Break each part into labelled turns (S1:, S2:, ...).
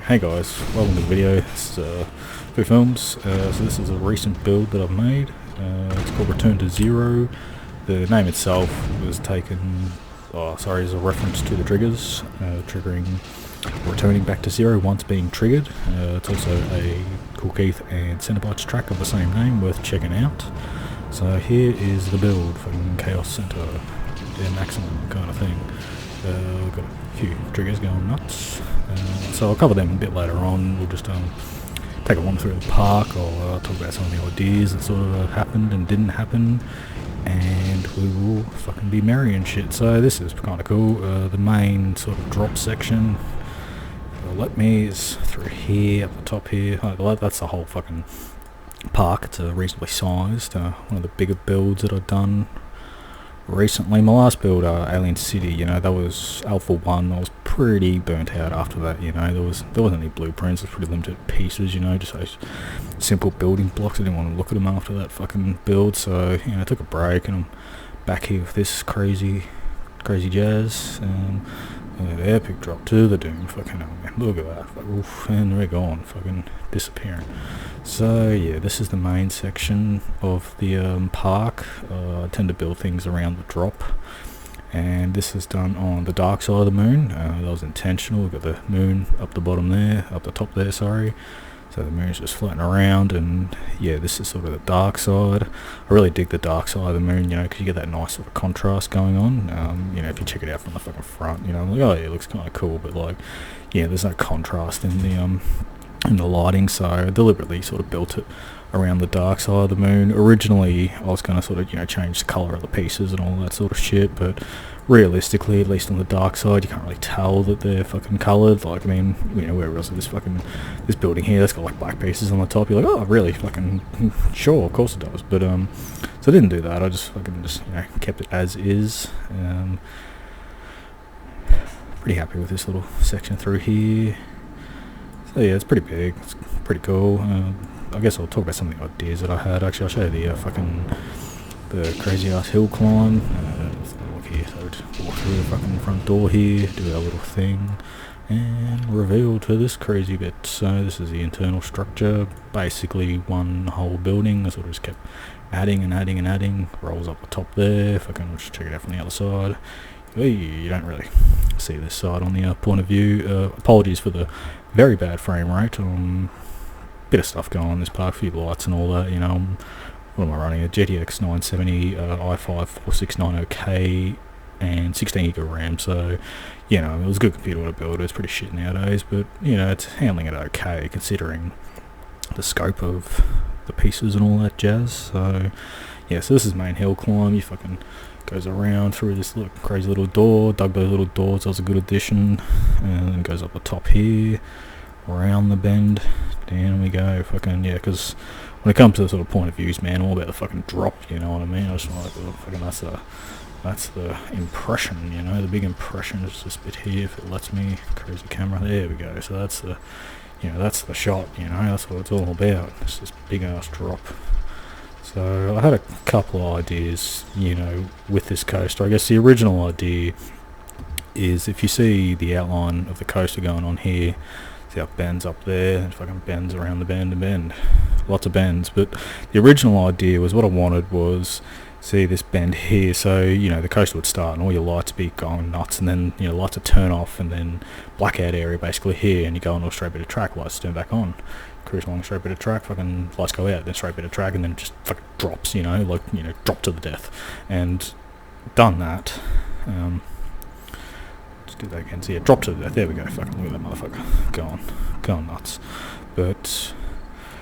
S1: Hey guys, welcome to the video. This is Foo Films. So this is a recent build that I've made. It's called Return to Zero. The name itself was taken, as a reference to the triggers, returning back to zero once being triggered. It's also a Kool Keith and Centerbites track of the same name, worth checking out. So here is the build, fucking Chaos Center, maximum kind of thing. We've got a few triggers going nuts, so I'll cover them a bit later on. We'll just take a wander through the park. I'll talk about some of the ideas that sort of happened and didn't happen, and we will fucking be merry and shit. So this is kind of cool. The main sort of drop section, let me is through here, up the top here. That's the whole fucking park. It's reasonably sized. One of the bigger builds that I've done recently. My last build, Alien City, that was Alpha 1. I was pretty burnt out after that, there wasn't any blueprints. It was pretty limited pieces, just those simple building blocks. I didn't want to look at them after that fucking build, so, I took a break, and I'm back here with this crazy jazz, and the epic drop to the Doom, fucking hell, man, look at that, oof, and they're gone, fucking disappearing. So yeah, this is the main section of the park. I tend to build things around the drop, and this is done on the dark side of the moon. That was intentional. We've got the moon up the bottom there, up the top there, sorry. So the moon's just floating around, and yeah, this is sort of the dark side. I really dig the dark side of the moon, because you get that nice sort of contrast going on. If you check it out from the fucking front, I'm like, oh yeah, it looks kind of cool, but like, yeah, there's no contrast in the lighting, so I deliberately sort of built it around the dark side of the moon. Originally, I was going to sort of, change the colour of the pieces and all that sort of shit, but realistically, at least on the dark side, you can't really tell that they're fucking coloured. Like, I mean, where else is this building here, that's got like black pieces on the top, you're like, oh, really? Fucking sure, of course it does. But, so I didn't do that, I just kept it as is. Pretty happy with this little section through here. So yeah, it's pretty big, it's pretty cool. I guess I'll talk about some of the ideas that I had. Actually, I'll show you the crazy ass hill climb. Let's look here, so just walk through the fucking front door here, do our little thing, and reveal to this crazy bit. So this is the internal structure, basically one whole building. I sort of just kept adding and adding and adding. Rolls up the top there, fucking just check it out from the other side. You don't really see this side on the point of view. Apologies for the very bad frame rate. Bit of stuff going on in this park, a few lights and all that. What am I running? A GTX 970 i5 4690K and 16 gig of RAM. So, it was a good computer to build. It's pretty shit nowadays, but it's handling it okay considering the scope of the pieces and all that jazz. So, yeah. So this is main hill climb. You fucking goes around through this crazy little door. Dug those little doors, that was a good addition. And then goes up the top here, around the bend, down we go. Fucking yeah, because when it comes to the sort of point of views, man, all about the fucking drop, you know what I mean? I just like, fucking that's the impression, the big impression is this bit here, if it lets me. Crazy camera, there we go. So that's the that's the shot, that's what it's all about. It's this big ass drop. So I had a couple of ideas, with this coaster. I guess the original idea is, if you see the outline of the coaster going on here, see how it bends up there, and fucking bends around the bend and bend. Lots of bends. But the original idea was, what I wanted was, see this bend here, so, the coaster would start and all your lights be going nuts, and then, lights would turn off, and then blackout area basically here, and you go onto a straight bit of track, lights turn back on. Cruise along straight bit of track, fucking lights go out, then straight bit of track, and then it just fucking drops, drop to the death. And done that. Let's do that again. So yeah, drop to the death. There we go. Fucking look at that motherfucker going nuts. But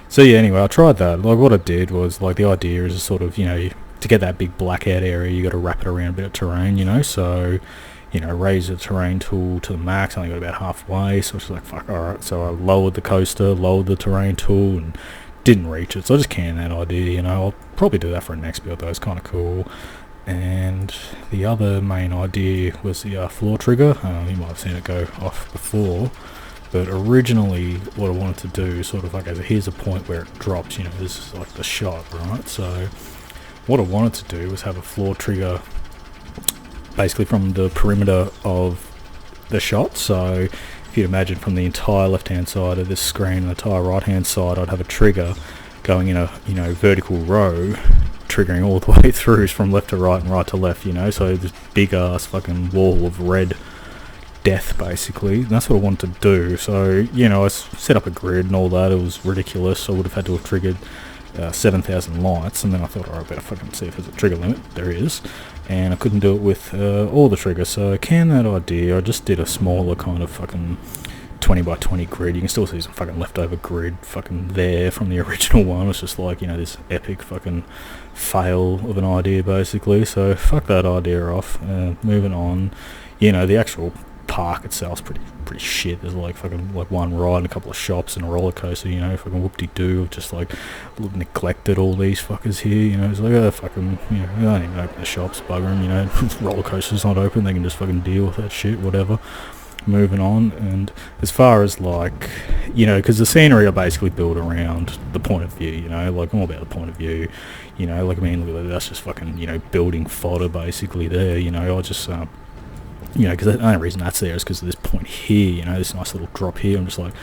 S1: so yeah, anyway, I tried that. Like, what I did was, like, the idea is sort of, to get that big blackout area, you got to wrap it around a bit of terrain, so. Raise the terrain tool to the max. I only got about halfway, so it's like, fuck, alright. So I lowered the coaster, lowered the terrain tool, and didn't reach it. So I just canned that idea, I'll probably do that for a next build, though. It's kind of cool. And the other main idea was the floor trigger. You might have seen it go off before. But originally, what I wanted to do, sort of like, here's a point where it drops, this is like the shot, right? So what I wanted to do was have a floor trigger basically from the perimeter of the shot. So if you imagine from the entire left-hand side of this screen and the entire right-hand side, I'd have a trigger going in a, you know, vertical row, triggering all the way through from left to right and right to left, you know, so this big ass fucking wall of red death, basically. And that's what I wanted to do. So, you know, I set up a grid and all that. It was ridiculous. I would have had to have triggered 7,000 lights, and then I thought, I better fucking see if there's a trigger limit. There is. And I couldn't do it with all the triggers, so I canned that idea. I just did a smaller kind of fucking 20 by 20 grid. You can still see some fucking leftover grid fucking there from the original one. It's just like, you know, this epic fucking fail of an idea, basically. So fuck that idea off. Moving on. You know, the actual park itself's pretty shit. There's like fucking like one ride and a couple of shops and a roller coaster, you know, fucking whoop-de-doo. Just like neglected all these fuckers here, you know. It's like, oh, fucking, you know, they don't even open the shops, bugger them, you know. Roller coaster's not open, they can just fucking deal with that shit, whatever. Moving on. And as far as like, you know, because the scenery I basically build around the point of view, you know, like I'm all about the point of view, you know, like I mean, that's just fucking, you know, building fodder basically there, you know. I just you know, because the only reason that's there is because of this point here, you know, this nice little drop here. I'm just like,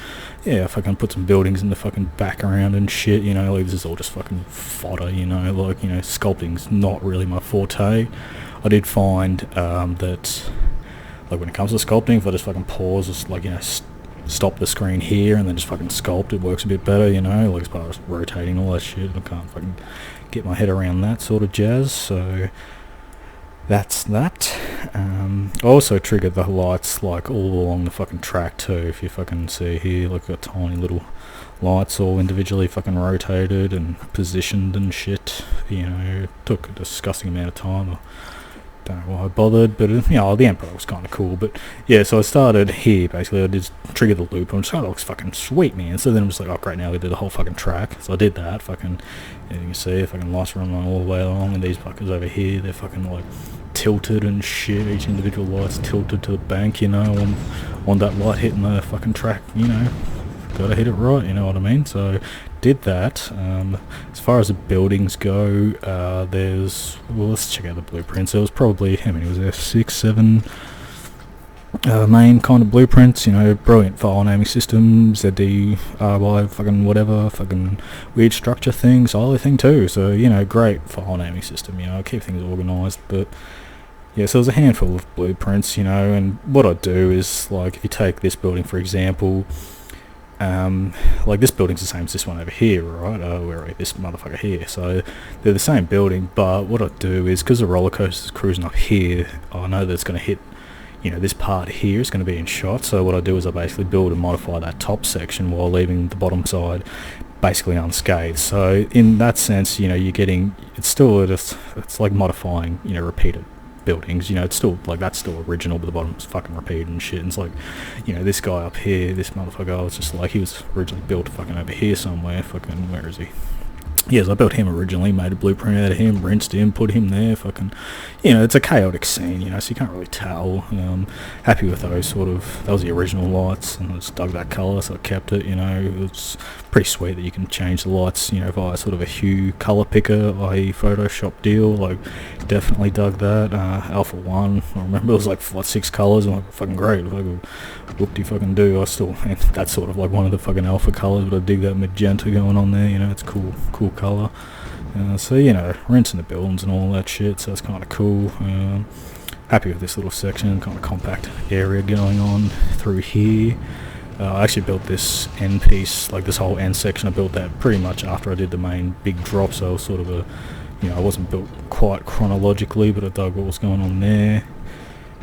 S1: yeah, if I can put some buildings in the fucking background and shit, you know, like this is all just fucking fodder, you know, like, you know, sculpting's not really my forte. I did find that, like, when it comes to sculpting, if I just fucking pause, just like, you know, stop the screen here and then just fucking sculpt, it works a bit better, you know, like as far as rotating all that shit. I can't fucking get my head around that sort of jazz, so that's that. I also triggered the lights like all along the fucking track too. If you fucking see here, like got tiny little lights all individually fucking rotated and positioned and shit. You know, it took a disgusting amount of time. I don't know why I bothered, but you know, the end product was kind of cool. But yeah, so I started here basically. I just triggered the loop and I'm just like, oh, that looks fucking sweet, man. So then I'm just like, oh great, now we did the whole fucking track. So I did that fucking, you can see fucking lights run all the way along, and these fuckers over here, they're fucking like tilted and shit. Each individual light's tilted to the bank, you know, on that light hitting the fucking track, you know, gotta hit it right, you know what I mean. So did that. As far as the buildings go, there's, well, let's check out the blueprints. There was probably, how many was there, 6, 7 main kind of blueprints, you know, brilliant file naming system, ZD, RY, fucking whatever, fucking weird structure thing, silo thing too. So, you know, great file naming system, you know, keep things organised. But yeah, so there's a handful of blueprints, you know, and what I do is, like, if you take this building for example, like this building's the same as this one over here, right? Where are we? This motherfucker here. So they're the same building, but what I do is, because the roller coaster's cruising up here, I know that it's going to hit, you know, this part here is going to be in shot. So what I do is I basically build and modify that top section while leaving the bottom side basically unscathed. So in that sense, you know, you're getting, it's still just, it's like modifying, you know, repeated buildings, you know, it's still like, that's still original, but the bottom's fucking repeated and shit. And it's like, you know, this guy up here, this motherfucker, it's just like, he was originally built fucking over here somewhere, fucking, where is he? Yes, I built him originally, made a blueprint out of him, rinsed him, put him there, fucking, you know, it's a chaotic scene, you know, so you can't really tell. Happy with those sort of, that was the original lights, and I just dug that colour, so I kept it, you know. It's pretty sweet that you can change the lights, you know, via sort of a hue colour picker, i.e. Photoshop deal, like, definitely dug that. Alpha 1, I remember it was like, what, 6 colours, I'm like, fucking great, like, whoop-de-fucking do. I still, and that's sort of like one of the fucking alpha colours, but I dig that magenta going on there, you know, it's cool colour. So, you know, rinsing the buildings and all that shit, so it's kind of cool. Happy with this little section, kind of compact area going on through here. I actually built this end piece, like this whole end section, I built that pretty much after I did the main big drop, so it was sort of a, you know, I wasn't built quite chronologically, but I dug what was going on there.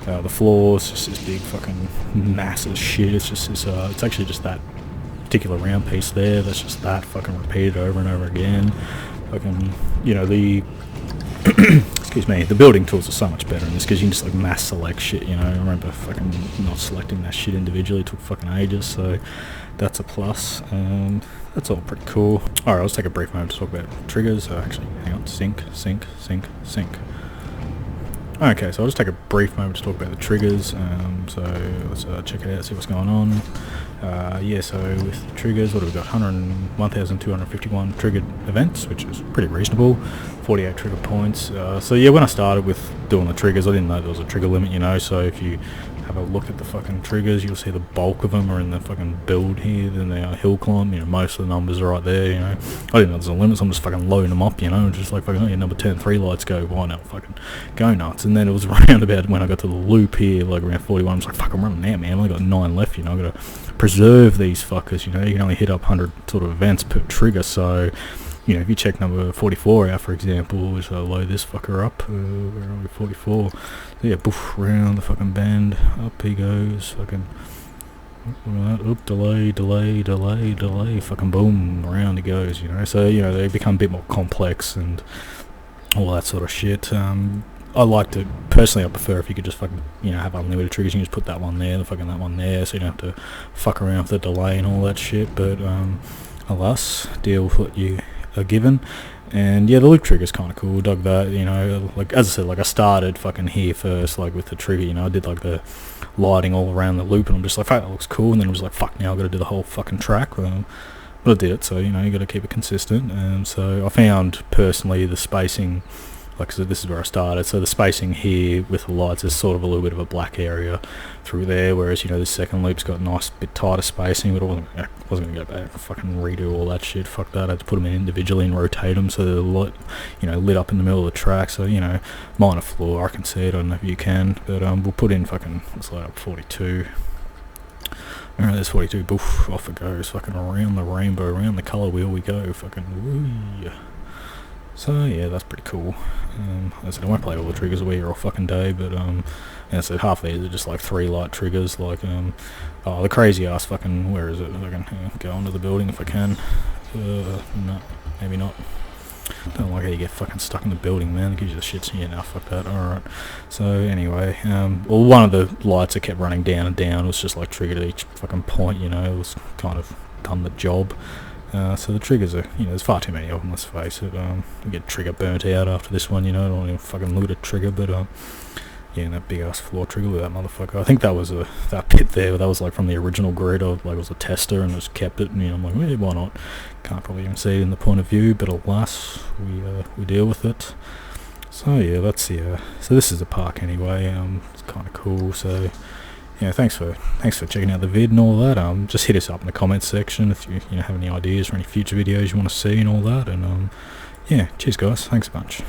S1: The floor's just this big fucking massive shit. It's just this, it's actually just that particular round piece there, that's just that fucking repeated over and over again. Fucking, you know, the excuse me, the building tools are so much better in this because you can just like mass select shit, you know. I remember fucking not selecting that shit individually, it took fucking ages, so that's a plus. That's all pretty cool. Alright, let's take a brief moment to talk about triggers. Actually, hang on, sync. Okay, so I'll just take a brief moment to talk about the triggers. So let's check it out, see what's going on. Yeah, so with triggers, what have we got? 1,251 triggered events, which is pretty reasonable. 48 trigger points. So yeah, when I started with doing the triggers, I didn't know there was a trigger limit, you know. So if you have a look at the fucking triggers, you'll see the bulk of them are in the fucking build here, then they are hill climb, you know, most of the numbers are right there, you know. I didn't know there's a limit, so I'm just fucking loading them up, you know, just like fucking, oh yeah, number 10, 3 lights go, why not, fucking go nuts. And then it was around about when I got to the loop here, like around 41, I was like, fuck, I'm running out, man, I've only got 9 left, you know, I've got to preserve these fuckers, you know, you can only hit up 100 sort of events per trigger, so, you know, if you check number 44 out, for example, which I'll load this fucker up, where are we, 44, so yeah, boof, round the fucking bend, up he goes, fucking, oop, delay, fucking boom, around he goes, you know, so, you know, they become a bit more complex and all that sort of shit. I like to, personally I prefer if you could just fucking, you know, have unlimited triggers, you can just put that one there, the fucking that one there, so you don't have to fuck around with the delay and all that shit, but, alas, deal with what you are given. And yeah, the loop trigger's kind of cool, dug that, you know, like, as I said, like, I started fucking here first, like, with the trigger, you know, I did, like, the lighting all around the loop, and I'm just like, fuck, that looks cool, and then I was like, fuck, now I've got to do the whole fucking track, but I did it, so, you know, you got to keep it consistent, and so I found, personally, the spacing, like I said, this is where I started, so the spacing here with the lights is sort of a little bit of a black area through there, whereas, you know, this second loop's got a nice bit tighter spacing, but I wasn't going to go back and fucking redo all that shit, fuck that, I had to put them in individually and rotate them so they're lit, you know, lit up in the middle of the track, so, you know, minor flaw, I can see it, I don't know if you can, but we'll put in fucking, let's light up 42, alright, there's 42, boof, off it goes, fucking around the rainbow, around the colour wheel we go, fucking woo. So yeah, that's pretty cool. As I said, I won't play all the triggers away here all fucking day, but and I said half of these are just like 3 light triggers, like oh, the crazy ass fucking, where is it? I can go into the building if I can. No, maybe not. Don't like how you get fucking stuck in the building, man. It gives you the shits. Yeah, now fuck that. Alright. So anyway, well, one of the lights that kept running down and down was just like triggered at each fucking point, you know, it was kind of done the job. So the triggers are, you know, there's far too many of them, let's face it. You get trigger burnt out after this one, you know, I don't even fucking look at a trigger, but, yeah, and that big ass floor trigger with that motherfucker. I think that was that bit there, that was like from the original grid, like it was a tester and just kept it, and, you know, I'm like, well, why not? Can't probably even see it in the point of view, but alas, we deal with it. So yeah, that's the, so this is the park anyway, it's kind of cool, so... Yeah, thanks for checking out the vid and all that. Just hit us up in the comments section if you know have any ideas for any future videos you want to see and all that. And yeah, cheers guys, thanks a bunch.